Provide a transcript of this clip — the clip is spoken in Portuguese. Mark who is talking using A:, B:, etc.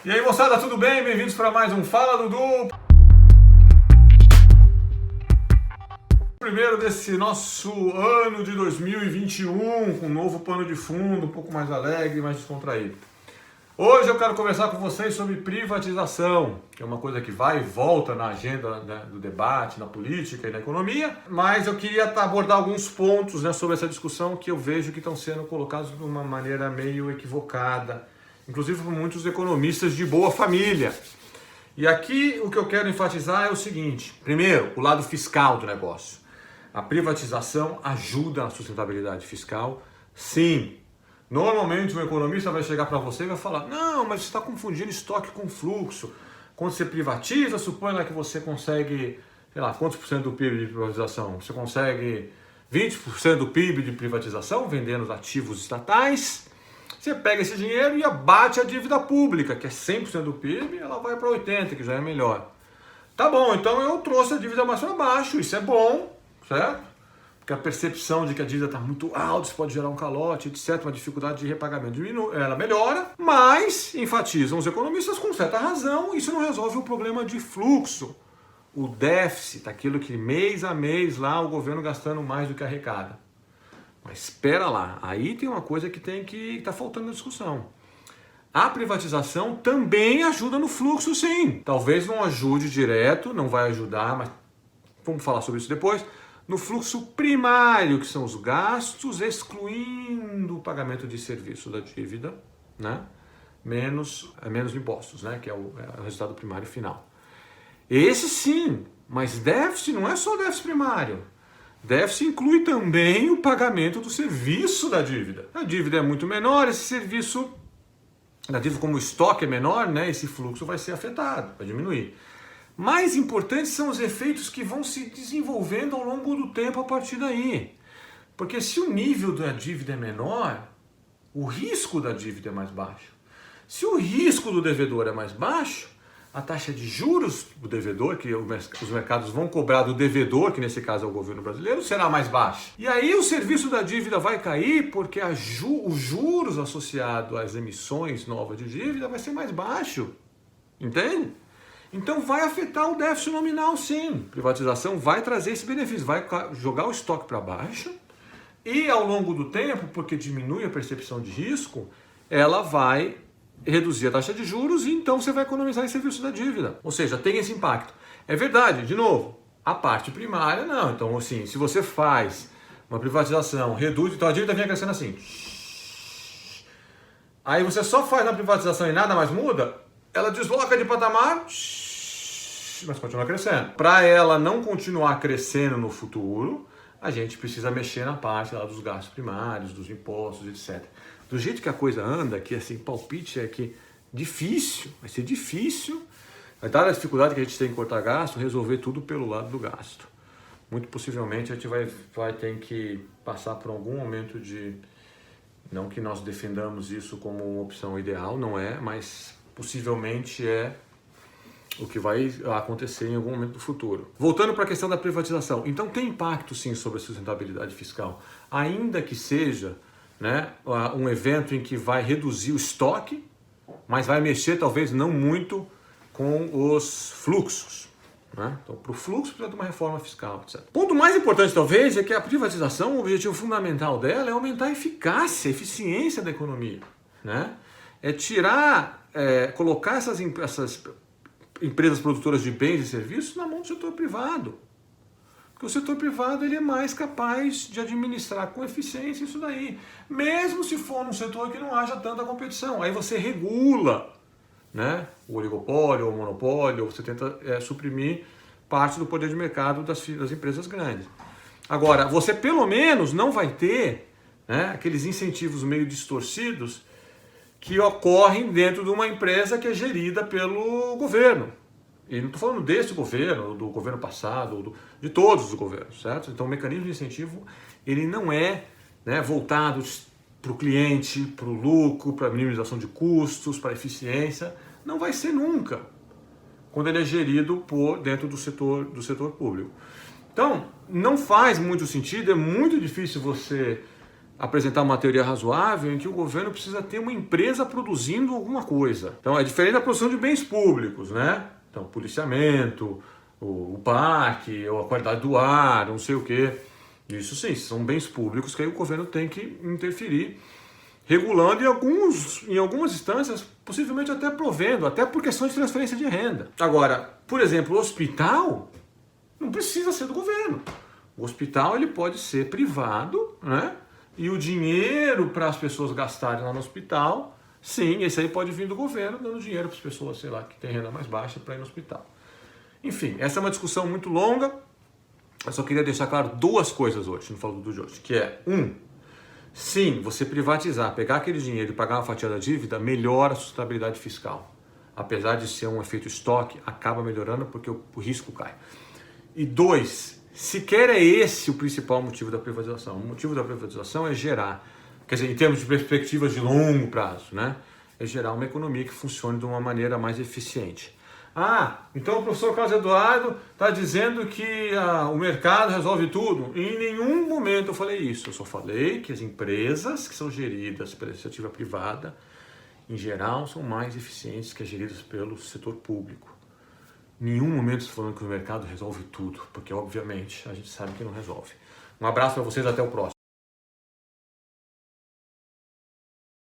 A: E aí, moçada, tudo bem? Bem-vindos para mais um Fala Dudu. Primeiro desse nosso ano de 2021, com um novo pano de fundo, um pouco mais alegre, mais descontraído. Hoje eu quero conversar com vocês sobre privatização, que é uma coisa que vai e volta na agenda, né, do debate, na política e na economia, mas eu queria abordar alguns pontos, né, sobre essa discussão que eu vejo que estão sendo colocados de uma maneira meio equivocada, inclusive por muitos economistas de boa família. E aqui o que eu quero enfatizar é o seguinte: primeiro, o lado fiscal do negócio. A privatização ajuda na sustentabilidade fiscal, sim. Normalmente um economista vai chegar para você e vai falar: não, mas você está confundindo estoque com fluxo. Quando você privatiza, suponha lá que você consegue, sei lá, quantos por cento do PIB de privatização? Você consegue 20% do PIB de privatização vendendo os ativos estatais. Você pega esse dinheiro e abate a dívida pública, que é 100% do PIB, ela vai para 80%, que já é melhor. Tá bom, então eu trouxe a dívida mais para baixo, isso é bom, certo? Porque a percepção de que a dívida está muito alta, isso pode gerar um calote, etc., uma dificuldade de repagamento diminui, ela melhora, mas, enfatizam os economistas com certa razão, isso não resolve o problema de fluxo. O déficit, aquilo que mês a mês lá o governo gastando mais do que arrecada. Mas espera lá, aí tem uma coisa que tá faltando na discussão. A privatização também ajuda no fluxo, sim. Talvez não ajude direto, não vai ajudar, mas vamos falar sobre isso depois. No fluxo primário, que são os gastos, excluindo o pagamento de serviço da dívida, né? menos impostos, né? Que é o resultado primário final. Esse sim, mas déficit não é só déficit primário. Déficit inclui também o pagamento do serviço da dívida. A dívida é muito menor, esse serviço, a dívida como o estoque é menor, né, esse fluxo vai ser afetado, vai diminuir. Mais importantes são os efeitos que vão se desenvolvendo ao longo do tempo a partir daí. Porque se o nível da dívida é menor, o risco da dívida é mais baixo. Se o risco do devedor é mais baixo, a taxa de juros do devedor, que os mercados vão cobrar do devedor, que nesse caso é o governo brasileiro, será mais baixa. E aí o serviço da dívida vai cair porque os juros associados às emissões novas de dívida vai ser mais baixo. Entende? Então vai afetar o déficit nominal, sim. Privatização vai trazer esse benefício, vai jogar o estoque para baixo e ao longo do tempo, porque diminui a percepção de risco, ela vai reduzir a taxa de juros e então você vai economizar em serviço da dívida. Ou seja, tem esse impacto. É verdade, de novo, a parte primária não. Então, assim, se você faz uma privatização, reduz, então a dívida vem crescendo assim. Aí você só faz na privatização e nada mais muda, ela desloca de patamar, mas continua crescendo. Para ela não continuar crescendo no futuro, a gente precisa mexer na parte lá dos gastos primários, dos impostos, etc. Do jeito que a coisa anda, que assim, palpite é que vai ser difícil, vai dar a dificuldade que a gente tem em cortar gasto, resolver tudo pelo lado do gasto. Muito possivelmente a gente vai ter que passar por algum momento de, não que nós defendamos isso como uma opção ideal, não é, mas possivelmente é o que vai acontecer em algum momento do futuro. Voltando para a questão da privatização, então tem impacto sim sobre a sustentabilidade fiscal, ainda que seja, né, um evento em que vai reduzir o estoque, mas vai mexer talvez não muito com os fluxos. Né? Então, para o fluxo precisa de uma reforma fiscal, etc. O ponto mais importante talvez é que a privatização, o objetivo fundamental dela é aumentar a eficácia, a eficiência da economia. Né? É colocar essas empresas produtoras de bens e serviços na mão do setor privado. Porque o setor privado ele é mais capaz de administrar com eficiência isso daí. Mesmo se for num setor que não haja tanta competição. Aí você regula, né, o oligopólio ou o monopólio, ou você tenta suprimir parte do poder de mercado das empresas grandes. Agora, você pelo menos não vai ter, né, aqueles incentivos meio distorcidos que ocorrem dentro de uma empresa que é gerida pelo governo. E não estou falando desse governo, do governo passado, de todos os governos, certo? Então o mecanismo de incentivo, ele não é, né, voltado para o cliente, para o lucro, para a minimização de custos, para a eficiência. Não vai ser nunca, quando ele é gerido dentro do setor público. Então, não faz muito sentido, é muito difícil você apresentar uma teoria razoável em que o governo precisa ter uma empresa produzindo alguma coisa. Então é diferente da produção de bens públicos, né? Então, policiamento, o parque, ou a qualidade do ar, não sei o quê. Isso sim, são bens públicos que aí o governo tem que interferir, regulando em algumas instâncias, possivelmente até provendo, até por questão de transferência de renda. Agora, por exemplo, o hospital não precisa ser do governo. O hospital ele pode ser privado, né? E o dinheiro para as pessoas gastarem lá no hospital, sim, esse aí pode vir do governo, dando dinheiro para as pessoas, sei lá, que têm renda mais baixa para ir no hospital. Enfim, essa é uma discussão muito longa. Eu só queria deixar claro duas coisas hoje, no Fala Tudo de hoje, que é, sim, você privatizar, pegar aquele dinheiro e pagar uma fatia da dívida, melhora a sustentabilidade fiscal. Apesar de ser um efeito estoque, acaba melhorando porque o risco cai. E dois, sequer é esse o principal motivo da privatização. O motivo da privatização é gerar, quer dizer, em termos de perspectivas de longo prazo, né? É gerar uma economia que funcione de uma maneira mais eficiente. Ah, então o professor Carlos Eduardo está dizendo que o mercado resolve tudo. Em nenhum momento eu falei isso. Eu só falei que as empresas que são geridas pela iniciativa privada, em geral, são mais eficientes que as geridas pelo setor público. Em nenhum momento estou falando que o mercado resolve tudo, porque obviamente a gente sabe que não resolve. Um abraço para vocês, até o próximo.